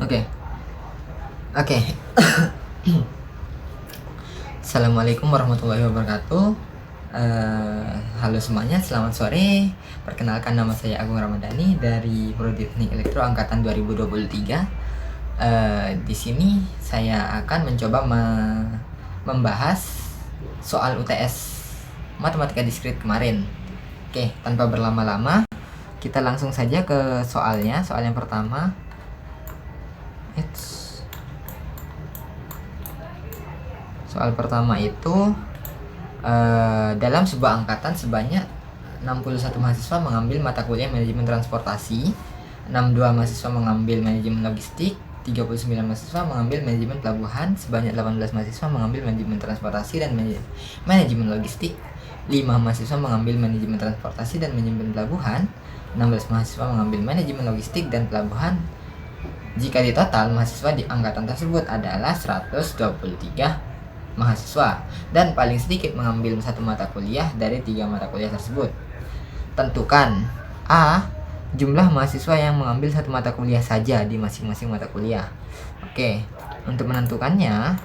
Oke, oke. Assalamualaikum warahmatullahi wabarakatuh. Halo semuanya, selamat sore. Perkenalkan, nama saya Agung Ramadhani dari Prodi Teknik Elektro angkatan 2023. Di sini saya akan mencoba membahas soal UTS Matematika Diskrit kemarin. Oke, tanpa berlama-lama, kita langsung saja ke soalnya. Soal yang pertama. Soal pertama itu dalam sebuah angkatan sebanyak 61 mahasiswa mengambil mata kuliah manajemen transportasi, 62 mahasiswa mengambil manajemen logistik, 39 mahasiswa mengambil manajemen pelabuhan, sebanyak 18 mahasiswa mengambil manajemen transportasi dan manajemen logistik, 5 mahasiswa mengambil manajemen transportasi dan manajemen pelabuhan, 16 mahasiswa mengambil manajemen logistik dan pelabuhan. Jika ditotal, mahasiswa di angkatan tersebut adalah 123 mahasiswa dan paling sedikit mengambil satu mata kuliah dari 3 mata kuliah tersebut. Tentukan A. Jumlah mahasiswa yang mengambil satu mata kuliah saja di masing-masing mata kuliah. Oke, untuk menentukannya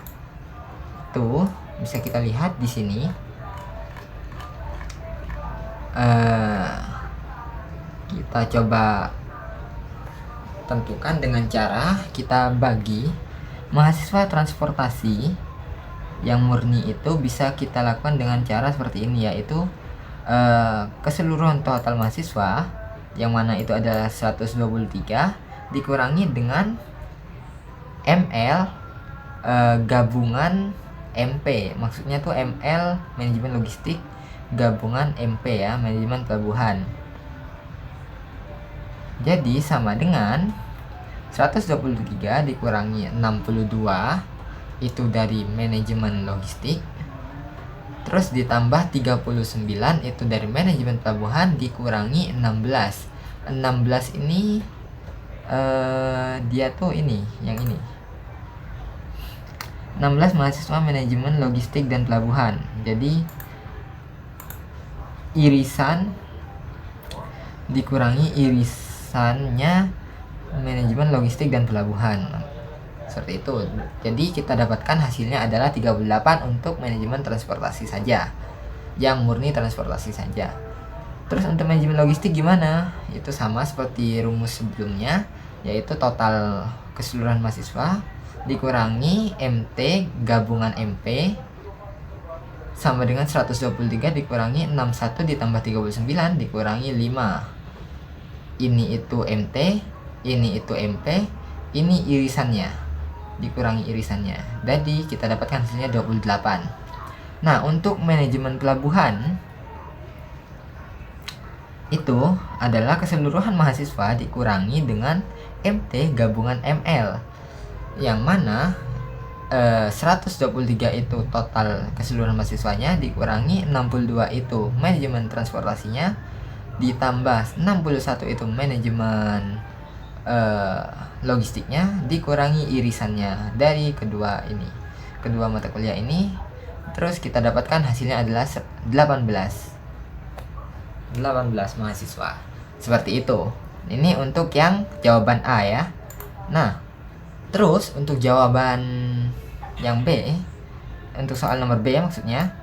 tuh bisa kita lihat di sini. Kita coba tentukan dengan cara kita bagi mahasiswa transportasi yang murni itu bisa kita lakukan dengan cara seperti ini, yaitu keseluruhan total mahasiswa yang mana itu adalah 123 dikurangi dengan ML gabungan MP. Maksudnya tuh ML manajemen logistik gabungan MP ya, manajemen pelabuhan. Jadi sama dengan 123 dikurangi 62 itu dari manajemen logistik, terus ditambah 39 itu dari manajemen pelabuhan dikurangi 16 ini dia tuh ini, yang ini 16 mahasiswa manajemen logistik dan pelabuhan. Jadi irisan dikurangi irisannya manajemen logistik dan pelabuhan, seperti itu. Jadi kita dapatkan hasilnya adalah 38 untuk manajemen transportasi saja, yang murni transportasi saja. Terus untuk manajemen logistik gimana? Itu sama seperti rumus sebelumnya, yaitu total keseluruhan mahasiswa dikurangi MT gabungan MP sama dengan 123 dikurangi 61 ditambah 39 dikurangi 5. Ini itu MT, ini itu MP, ini irisannya, dikurangi irisannya. Jadi kita dapatkan hasilnya 28. Nah, untuk manajemen pelabuhan itu adalah keseluruhan mahasiswa dikurangi dengan MT gabungan ML, yang mana 123 itu total keseluruhan mahasiswanya dikurangi 62 itu manajemen transportasinya ditambah 61 itu manajemen logistiknya dikurangi irisannya dari kedua mata kuliah ini. Terus kita dapatkan hasilnya adalah 18 mahasiswa. Seperti itu. Ini untuk yang jawaban A ya. Nah, terus untuk jawaban yang B, untuk soal nomor B ya maksudnya,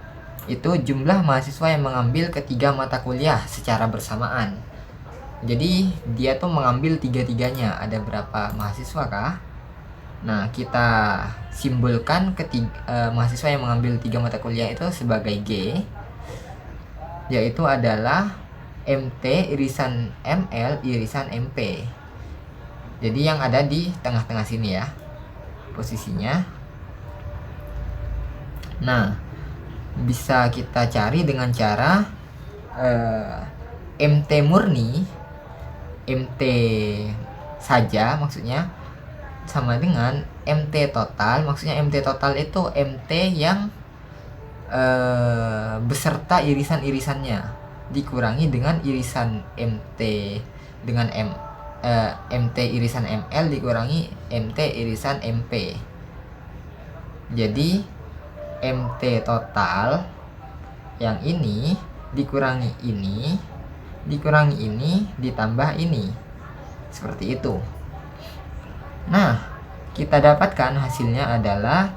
itu jumlah mahasiswa yang mengambil ketiga mata kuliah secara bersamaan. Jadi dia tuh mengambil tiga-tiganya. Ada berapa mahasiswa kah? Nah, kita simbolkan mahasiswa yang mengambil 3 mata kuliah itu sebagai G, yaitu adalah MT irisan ML irisan MP. Jadi yang ada di tengah-tengah sini ya posisinya. Nah, bisa kita cari dengan cara MT murni, MT saja maksudnya, sama dengan MT total. Maksudnya MT total itu MT yang beserta irisan-irisannya dikurangi dengan irisan MT dengan MT irisan ML dikurangi MT irisan MP. Jadi MT total yang ini dikurangi ini ditambah ini, seperti itu. Nah, kita dapatkan hasilnya adalah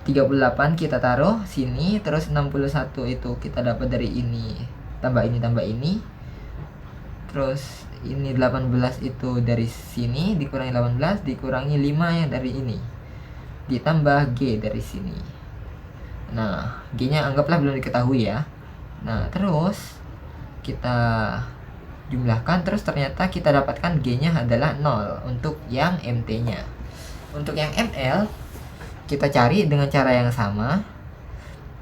38 kita taruh sini, terus 61 itu kita dapat dari ini tambah ini, terus ini 18 itu dari sini dikurangi 18 dikurangi 5 yang dari ini ditambah G dari sini. Nah, G nya anggaplah belum diketahui ya. Nah, terus kita jumlahkan, terus ternyata kita dapatkan G nya adalah 0 untuk yang MT nya. Untuk yang ML kita cari dengan cara yang sama.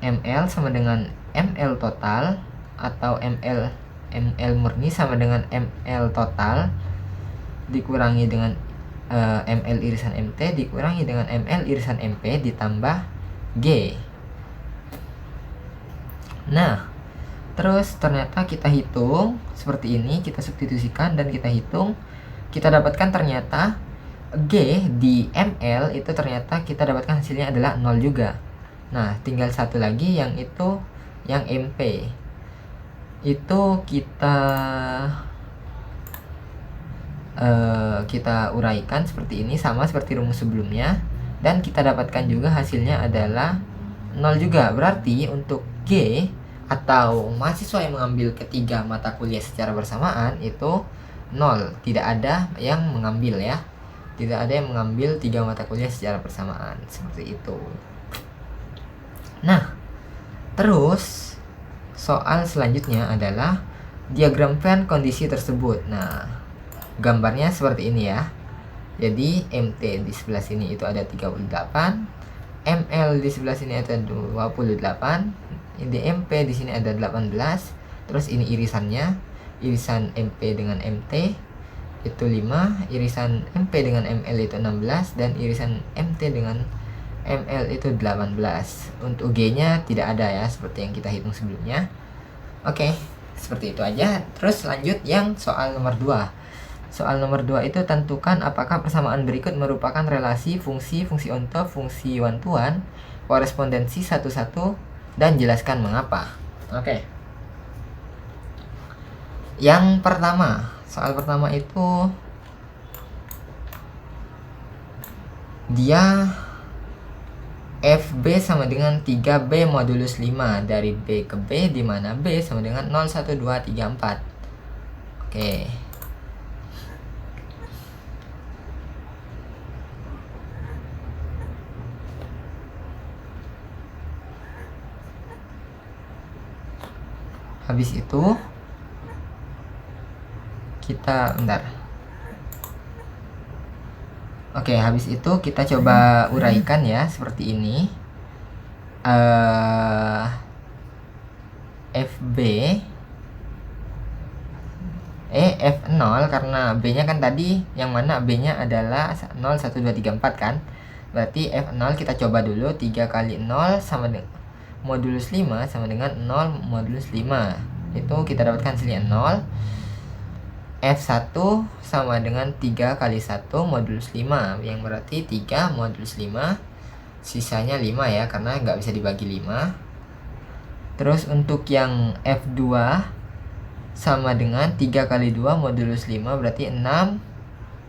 ML sama dengan ML total, atau ML murni sama dengan ML total dikurangi dengan ML irisan MT dikurangi dengan ML irisan MP ditambah G. Nah, terus ternyata kita hitung seperti ini, kita substitusikan dan kita hitung, kita dapatkan ternyata G di ML itu ternyata kita dapatkan hasilnya adalah 0 juga. Nah, tinggal satu lagi yang itu yang MP. Itu kita uraikan seperti ini, sama seperti rumus sebelumnya, dan kita dapatkan juga hasilnya adalah 0 juga. Berarti untuk G atau mahasiswa yang mengambil ketiga mata kuliah secara bersamaan itu 0, tidak ada yang mengambil ya, tidak ada yang mengambil 3 mata kuliah secara bersamaan, seperti itu. Nah, terus soal selanjutnya adalah diagramkan kondisi tersebut. Nah, gambarnya seperti ini ya. Jadi MT di sebelah sini itu ada 38, ML di sebelah sini ada 28, di MP di sini ada 18. Terus ini irisannya, irisan MP dengan MT itu 5, irisan MP dengan ML itu 16, dan irisan MT dengan ML itu 18. Untuk G-nya tidak ada ya, seperti yang kita hitung sebelumnya. Oke, seperti itu aja. Terus lanjut yang soal nomor 2. Soal nomor 2 itu tentukan apakah persamaan berikut merupakan relasi fungsi on top, fungsi one to one, korespondensi satu-satu, dan jelaskan mengapa. Oke. Yang pertama, soal pertama itu dia FB sama dengan 3B modulus 5 dari B ke B, di mana B sama dengan 0, 1, 2, 3, 4. Oke. Habis itu kita Oke, habis itu kita coba uraikan ya, seperti ini. FB F0 karena B-nya kan tadi yang mana B-nya adalah 0, 1, 2, 3, 4 kan. Berarti F0 kita coba dulu, 3 kali 0 sama dengan modulus 5 sama dengan 0 modulus 5. Itu kita dapatkan hasilnya 0. F1 sama dengan 3 kali 1 modulus 5, yang berarti 3 modulus 5, sisanya 5 ya, karena nggak bisa dibagi 5. Terus untuk yang F2 sama dengan 3 kali 2 modulus 5, berarti 6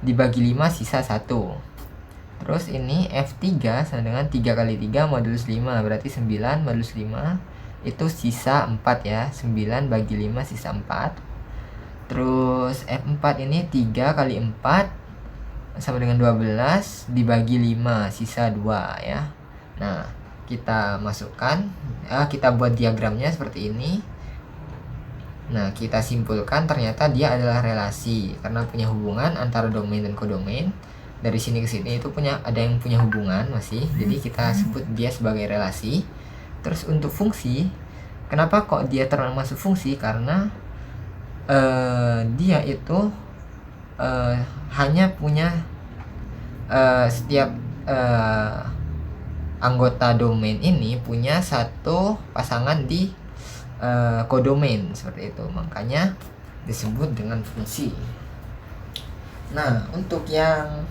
dibagi 5 sisa 1. Terus ini F3 sama dengan 3 kali 3 modulus 5, berarti 9 modulus 5 itu sisa 4 ya, 9 bagi 5 sisa 4. Terus F4 ini 3 kali 4 sama dengan 12 dibagi 5 sisa 2 ya. Nah, kita masukkan, kita buat diagramnya seperti ini. Nah, kita simpulkan ternyata dia adalah relasi karena punya hubungan antara domain dan kodomain. Dari sini ke sini itu ada yang punya hubungan masih. Jadi kita sebut dia sebagai relasi. Terus untuk fungsi, kenapa kok dia termasuk fungsi? Karena dia itu hanya punya setiap anggota domain ini punya satu pasangan di kodomain, seperti itu. Makanya disebut dengan fungsi. Nah, untuk yang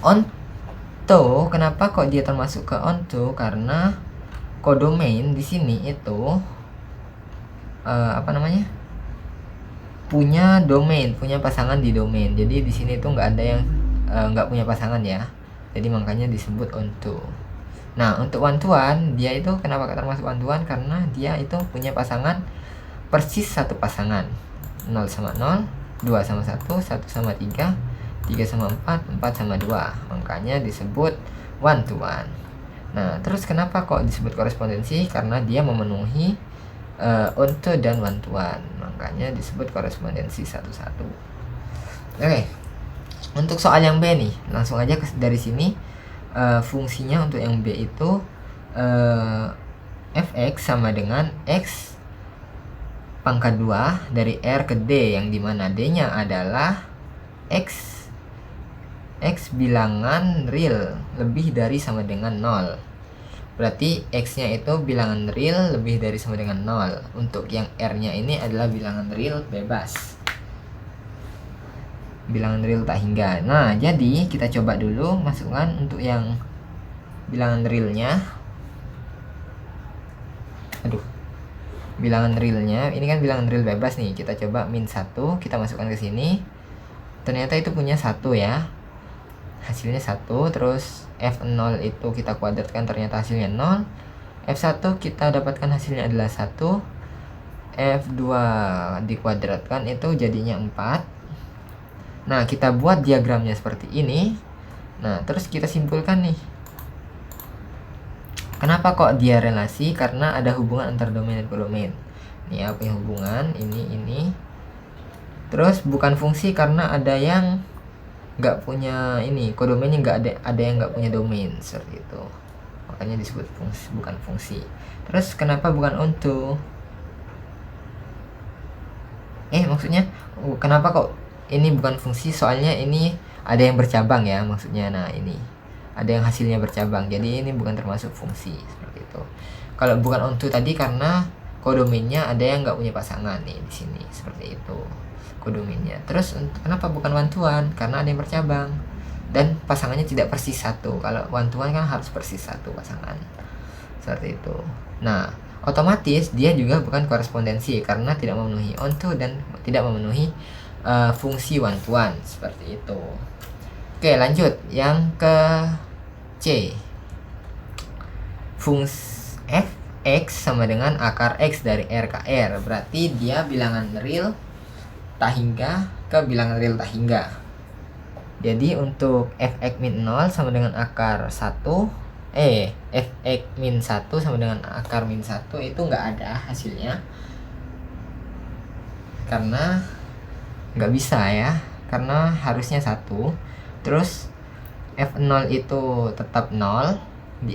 onto, kenapa kok dia termasuk ke onto? Karena kodomain di sini itu punya domain, punya pasangan di domain. Jadi di sini itu nggak ada yang nggak punya pasangan ya, jadi makanya disebut onto. Nah, untuk one to one, dia itu kenapa termasuk one to one? Karena dia itu punya pasangan persis satu pasangan. 0 sama 0, 2 sama 1, 1 sama 3, 3 sama 4, 4 sama 2. Makanya disebut one to one. Nah, terus kenapa kok disebut korespondensi? Karena dia memenuhi onto dan one to one. Makanya disebut korespondensi satu-satu. Oke. Untuk soal yang B nih, langsung aja dari sini. Fungsinya untuk yang B itu fx sama dengan x pangkat 2 dari R ke D, yang dimana D nya adalah x bilangan real lebih dari sama dengan 0. Berarti x nya itu bilangan real lebih dari sama dengan 0. Untuk yang R nya ini adalah bilangan real bebas, bilangan real tak hingga. Nah, jadi kita coba dulu masukkan untuk yang bilangan realnya. Bilangan realnya ini kan bilangan real bebas nih. Kita coba min 1, kita masukkan ke sini. Ternyata itu punya 1 ya. Hasilnya 1. Terus F0 itu kita kuadratkan, ternyata hasilnya 0. F1 kita dapatkan hasilnya adalah 1. F2 dikuadratkan itu jadinya 4. Nah, kita buat diagramnya seperti ini. Nah, terus kita simpulkan nih. Kenapa kok dia relasi? Karena ada hubungan antar domain dan kodomain. Ini apa yang hubungan? Ini. Terus bukan fungsi karena ada yang nggak punya ini, kodomainnya nggak ada yang nggak punya domain, seperti itu. Makanya disebut fungsi, bukan fungsi. Terus kenapa bukan onto? Maksudnya kenapa kok ini bukan fungsi? Soalnya ini ada yang bercabang ya, maksudnya. Nah, ini ada yang hasilnya bercabang, jadi ini bukan termasuk fungsi, seperti itu. Kalau bukan onto tadi karena kodomainnya ada yang nggak punya pasangan nih di sini, seperti itu kodomainnya. Terus kenapa bukan one to one? Karena ada yang bercabang dan pasangannya tidak persis satu. Kalau one to one kan harus persis satu pasangan, seperti itu. Nah, otomatis dia juga bukan korespondensi karena tidak memenuhi onto dan tidak memenuhi fungsi one to one, seperti itu. Oke, lanjut yang ke C. Fungsi fx sama dengan akar x dari R ke R. Berarti dia bilangan real tak hingga ke bilangan real tak hingga. Jadi untuk fx min 0 sama dengan akar 1, fx min 1 sama dengan akar min 1 itu nggak ada hasilnya, karena nggak bisa ya, karena harusnya 1. Terus f0 itu tetap 0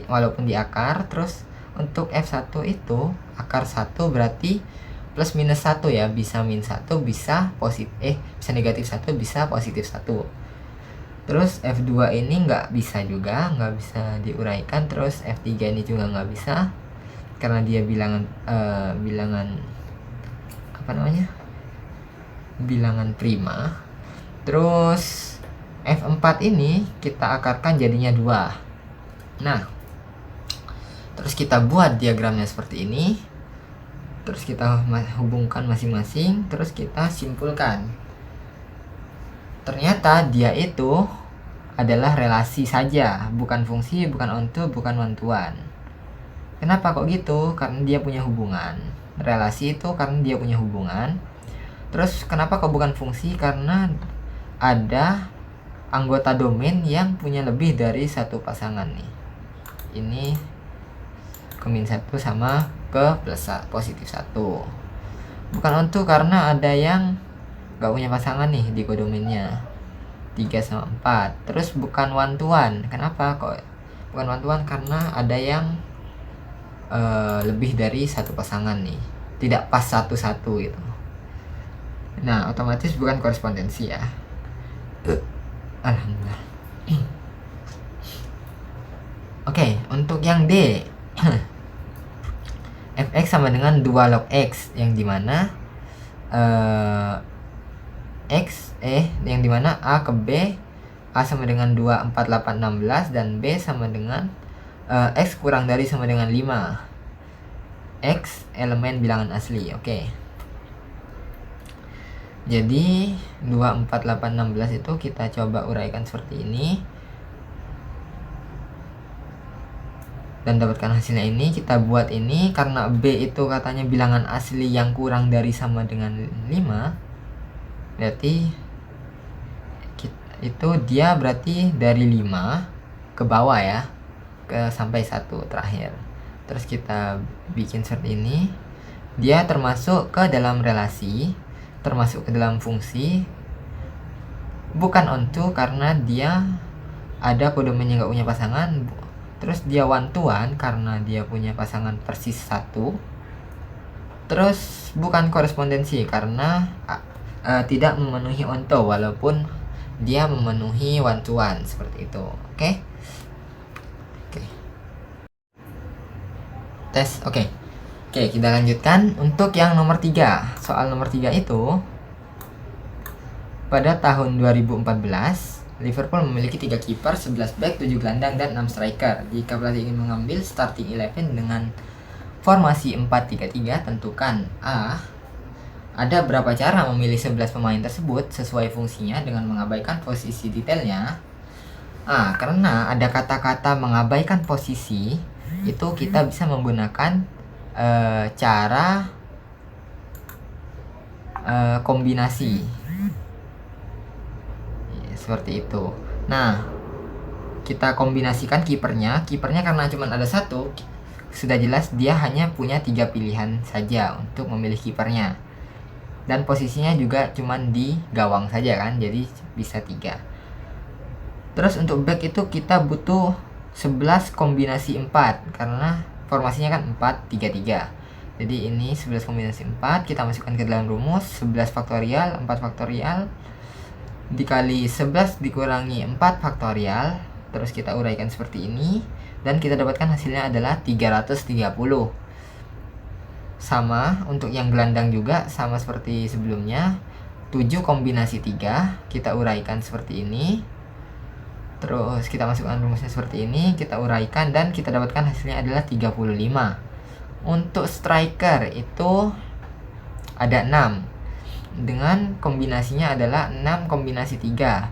walaupun di akar. Terus untuk f1 itu akar 1 berarti plus minus 1 ya, bisa min 1, bisa positif, bisa negatif 1, bisa positif 1. Terus F2 ini nggak bisa juga, nggak bisa diuraikan. Terus F3 ini juga nggak bisa karena dia bilangan bilangan prima. Terus F4 ini kita akarkan jadinya 2. Nah, terus kita buat diagramnya seperti ini. Terus kita hubungkan masing-masing, terus kita simpulkan. Ternyata dia itu adalah relasi saja, bukan fungsi, bukan onto, bukan one to one. Kenapa kok gitu? Karena dia punya hubungan. Relasi itu karena dia punya hubungan. Terus kenapa kok bukan fungsi? Karena ada anggota domain yang punya lebih dari satu pasangan nih. Ini ke min 1 sama ke plus positif 1. Bukan onto karena ada yang gak punya pasangan nih di kodomainnya 3 sama 4. Terus bukan one to one. Kenapa kok bukan one to one? Karena ada yang lebih dari satu pasangan nih, tidak pas satu-satu gitu. Nah, otomatis bukan korespondensi ya. Alhamdulillah. Oke, untuk yang D fx sama dengan 2 log x, yang dimana yang dimana A ke B, A sama dengan 2, 4, 8, 16 dan B sama dengan x kurang dari sama dengan 5. X elemen bilangan asli. Oke. Jadi 2, 4, 8, 16 itu kita coba uraikan seperti ini. Dan dapatkan hasilnya ini. Kita buat ini, karena B itu katanya bilangan asli yang kurang dari sama dengan 5. Berarti itu dia berarti dari 5 ke bawah ya, sampai 1 terakhir. Terus kita bikin seperti ini. Dia termasuk ke dalam relasi, termasuk ke dalam fungsi, bukan onto karena dia ada kodomenya nggak punya pasangan. Terus dia one to one karena dia punya pasangan persis 1. Terus bukan korespondensi karena tidak memenuhi onto walaupun dia memenuhi one to one, seperti itu. Oke. Tes. Oke, kita lanjutkan untuk yang nomor 3. Soal nomor 3 itu, pada tahun 2014 Liverpool memiliki 3 kiper, 11 back, 7 gelandang, dan 6 striker. Jika pelatih ingin mengambil starting 11 dengan formasi 4-3-3, tentukan A. Ada berapa cara memilih 11 pemain tersebut sesuai fungsinya dengan mengabaikan posisi detailnya. A. Karena ada kata-kata mengabaikan posisi, itu kita bisa menggunakan cara kombinasi seperti itu. Nah, kita kombinasikan kipernya karena cuma ada 1, sudah jelas dia hanya punya 3 pilihan saja untuk memilih kipernya, dan posisinya juga cuma di gawang saja kan, jadi bisa 3. Terus untuk back itu kita butuh 11 kombinasi 4 karena formasinya kan 4-3-3. Jadi ini 11 kombinasi 4 kita masukkan ke dalam rumus. 11 faktorial 4 faktorial dikali 11 dikurangi 4 faktorial. Terus kita uraikan seperti ini, dan kita dapatkan hasilnya adalah 330. Sama untuk yang gelandang juga sama seperti sebelumnya, 7 kombinasi 3 kita uraikan seperti ini. Terus kita masukkan rumusnya seperti ini, kita uraikan, dan kita dapatkan hasilnya adalah 35. Untuk striker itu ada 6. Dengan kombinasinya adalah 6 kombinasi 3.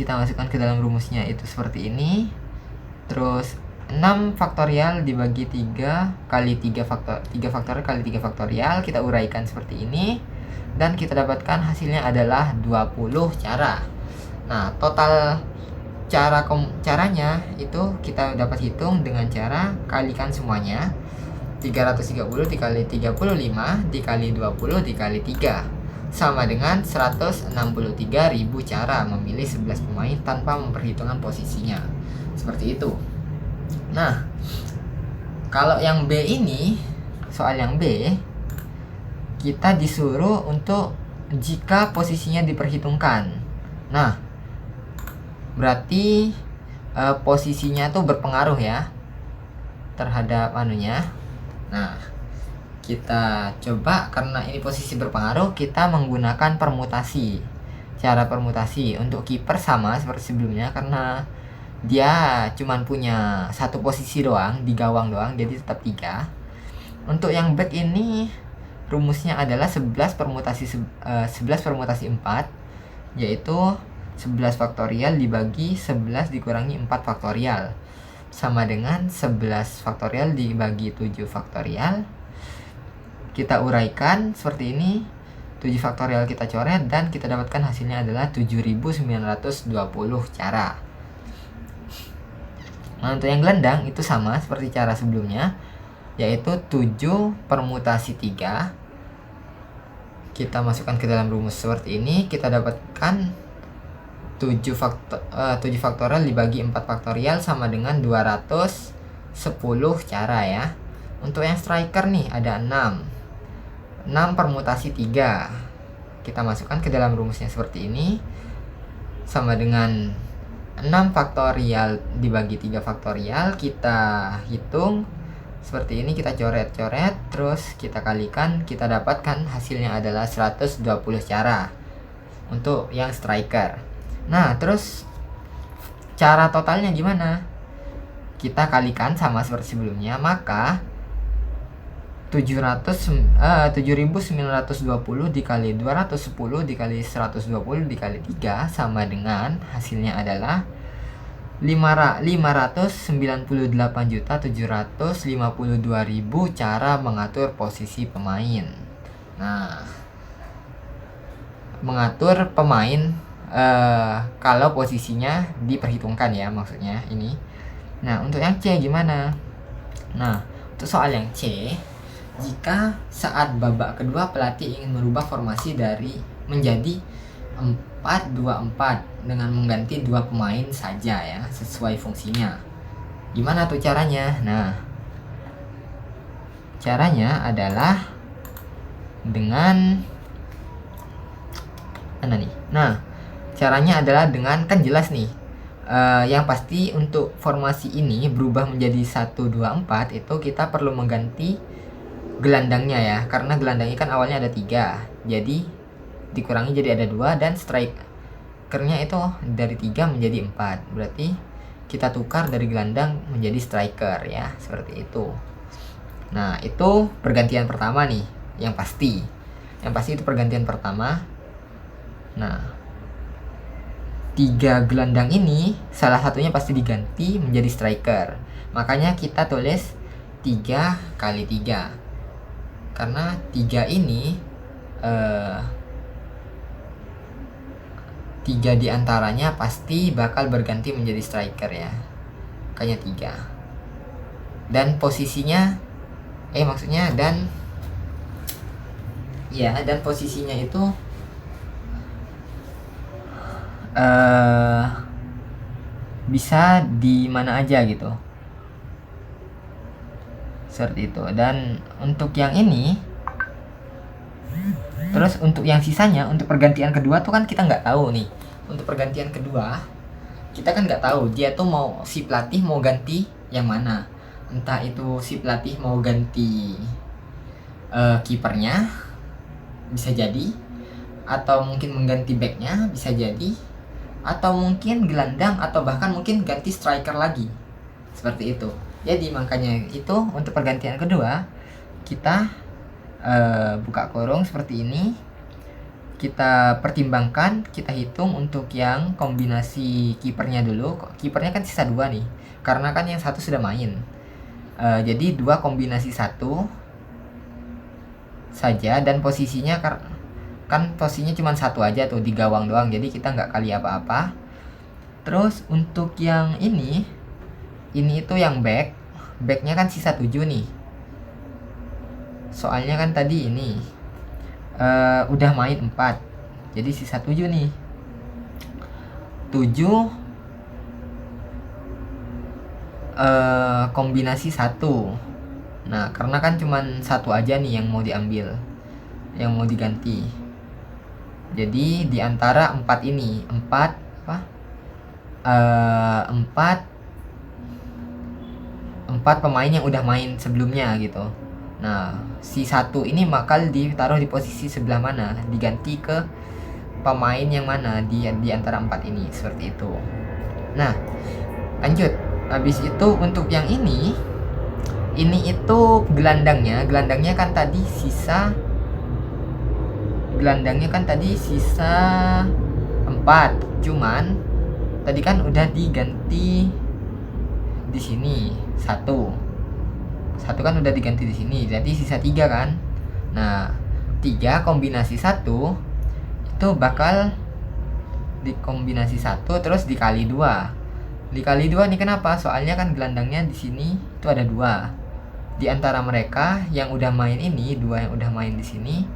Kita masukkan ke dalam rumusnya itu seperti ini. Terus 6 faktorial dibagi 3 kali 3 faktorial kali 3 faktorial, kita uraikan seperti ini, dan kita dapatkan hasilnya adalah 20 cara. Nah, total caranya itu kita dapat hitung dengan cara kalikan semuanya. 330 dikali 35 dikali 20 dikali 3 sama dengan 163.000 cara memilih 11 pemain tanpa memperhitungkan posisinya. Seperti itu. Nah, kalau yang B ini, soal yang B, kita disuruh untuk jika posisinya diperhitungkan. Nah, berarti posisinya tuh berpengaruh ya terhadap anunya. Nah, kita coba, karena ini posisi berpengaruh, kita menggunakan permutasi. Cara permutasi untuk kiper sama seperti sebelumnya, karena dia cuman punya 1 posisi doang di gawang doang, jadi tetap 3. Untuk yang back ini rumusnya adalah 11 permutasi 4, yaitu 11 faktorial dibagi 11 dikurangi 4 faktorial sama dengan 11 faktorial dibagi 7 faktorial. Kita uraikan seperti ini. 7 faktorial kita coret, dan kita dapatkan hasilnya adalah 7.920 cara. Nah, untuk yang gelandang itu sama seperti cara sebelumnya, yaitu 7 permutasi 3. Kita masukkan ke dalam rumus seperti ini, kita dapatkan 7 faktorial dibagi 4 faktorial sama dengan 210 cara ya. Untuk yang striker nih ada 6 permutasi 3. Kita masukkan ke dalam rumusnya seperti ini, sama dengan 6 faktorial dibagi 3 faktorial. Kita hitung seperti ini, kita coret-coret, terus kita kalikan, kita dapatkan hasilnya adalah 120 cara untuk yang striker. Nah, terus cara totalnya gimana? Kita kalikan sama seperti sebelumnya, maka 7.920 dikali 210 dikali 120 dikali 3 sama dengan hasilnya adalah 598.752.000 cara mengatur posisi pemain. Nah, mengatur pemain kalau posisinya diperhitungkan ya, maksudnya ini. Nah, untuk yang C gimana? Nah, untuk soal yang C, jika saat babak kedua pelatih ingin merubah formasi dari menjadi 4-2-4 dengan mengganti 2 pemain saja ya, sesuai fungsinya. Gimana tuh caranya? Nah, caranya adalah dengan mana nih? Nah, caranya adalah dengan, kan jelas nih, yang pasti untuk formasi ini berubah menjadi 1-2-4 itu kita perlu mengganti gelandangnya ya, karena gelandangnya kan awalnya ada 3, jadi dikurangi jadi ada 2, dan strikernya itu dari 3 menjadi 4, berarti kita tukar dari gelandang menjadi striker ya, seperti itu. Nah, itu pergantian pertama nih, yang pasti itu pergantian pertama. Nah, 3 gelandang ini salah satunya pasti diganti menjadi striker, makanya kita tulis 3 kali 3, karena 3 ini 3 diantaranya pasti bakal berganti menjadi striker ya, makanya 3. Dan posisinya dan posisinya itu bisa di mana aja gitu, seperti itu. Dan untuk yang ini, terus untuk yang sisanya, untuk pergantian kedua tuh kan kita nggak tahu nih. Untuk pergantian kedua kita kan nggak tahu dia tuh si pelatih mau ganti yang mana, entah itu si pelatih mau ganti kipernya bisa jadi, atau mungkin mengganti backnya bisa jadi, atau mungkin gelandang, atau bahkan mungkin ganti striker lagi, seperti itu. Jadi makanya itu untuk pergantian kedua kita buka kurung seperti ini, kita pertimbangkan, kita hitung untuk yang kombinasi kipernya dulu. Kipernya kan sisa 2 nih, karena kan yang satu sudah main. Jadi 2 kombinasi 1 saja, dan posisinya kan posisinya cuma 1 aja tuh, di gawang doang, jadi kita nggak kali apa-apa. Terus untuk yang ini itu yang backnya kan sisa 7 nih, soalnya kan tadi ini udah main 4, jadi sisa 7 nih. 7 kombinasi 1. Nah, karena kan cuman 1 aja nih yang mau diambil, yang mau diganti. Jadi di antara 4 ini, 4 pemain yang udah main sebelumnya gitu. Nah, si 1 ini bakal ditaruh di posisi sebelah mana, diganti ke pemain yang mana di antara 4 ini, seperti itu. Nah, lanjut. Habis itu untuk yang ini itu gelandangnya kan tadi sisa 4, cuman tadi kan udah diganti di sini 1 kan udah diganti di sini, jadi sisa 3 kan. Nah, 3 kombinasi 1 itu bakal dikombinasi 1 terus dikali 2 nih. Kenapa? Soalnya kan gelandangnya di sini itu ada 2. Di antara mereka yang udah main ini, 2 yang udah main di sini,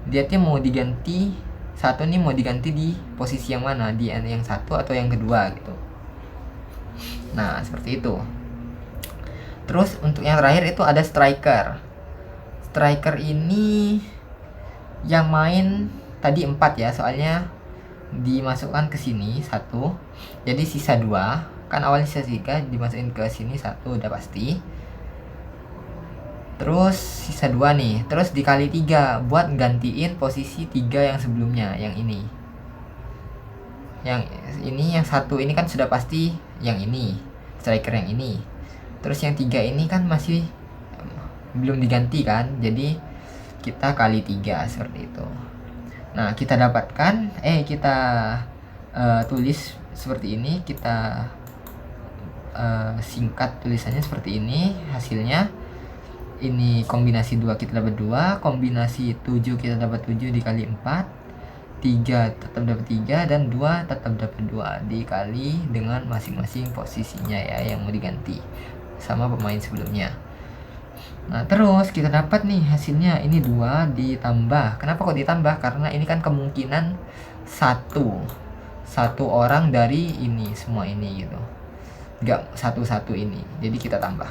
dia tuh mau diganti 1 nih, mau diganti di posisi yang mana, di yang 1 atau yang kedua gitu. Nah, seperti itu. Terus untuk yang terakhir itu ada striker. Striker ini yang main tadi 4 ya, soalnya dimasukkan ke sini 1, jadi sisa 2. Kan awalnya sisa 3, dimasukin ke sini 1 udah pasti. Terus sisa 2 nih, terus dikali 3 buat gantiin posisi 3 yang sebelumnya, yang ini. Yang ini, yang 1 ini kan sudah pasti yang ini, striker yang ini. Terus yang 3 ini kan masih belum diganti kan, jadi kita kali 3 seperti itu. Nah, kita dapatkan kita tulis seperti ini, kita singkat tulisannya seperti ini hasilnya. Ini kombinasi 2 kita dapat 2, kombinasi 7 kita dapat 7 dikali 4, 3 tetap dapat 3, dan 2 tetap dapat 2 dikali dengan masing-masing posisinya ya yang mau diganti sama pemain sebelumnya. Nah, terus kita dapat nih hasilnya, ini 2 ditambah. Kenapa kok ditambah? Karena ini kan kemungkinan satu orang dari ini semua ini gitu, enggak satu-satu ini, jadi kita tambah.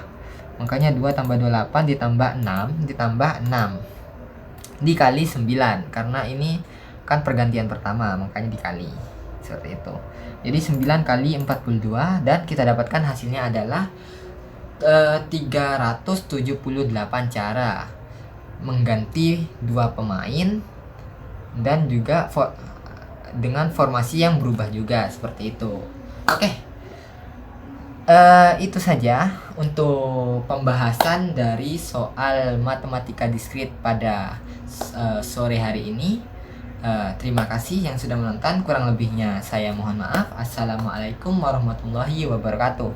Makanya 2 tambah 28 ditambah 6 ditambah 6 dikali 9, karena ini kan pergantian pertama, makanya dikali seperti itu. Jadi 9 kali 42, dan kita dapatkan hasilnya adalah 378 cara mengganti 2 pemain, dan juga dengan formasi yang berubah juga seperti itu. Oke. Itu saja untuk pembahasan dari soal matematika diskrit pada sore hari ini. Terima kasih yang sudah menonton. Kurang lebihnya saya mohon maaf. Assalamualaikum warahmatullahi wabarakatuh.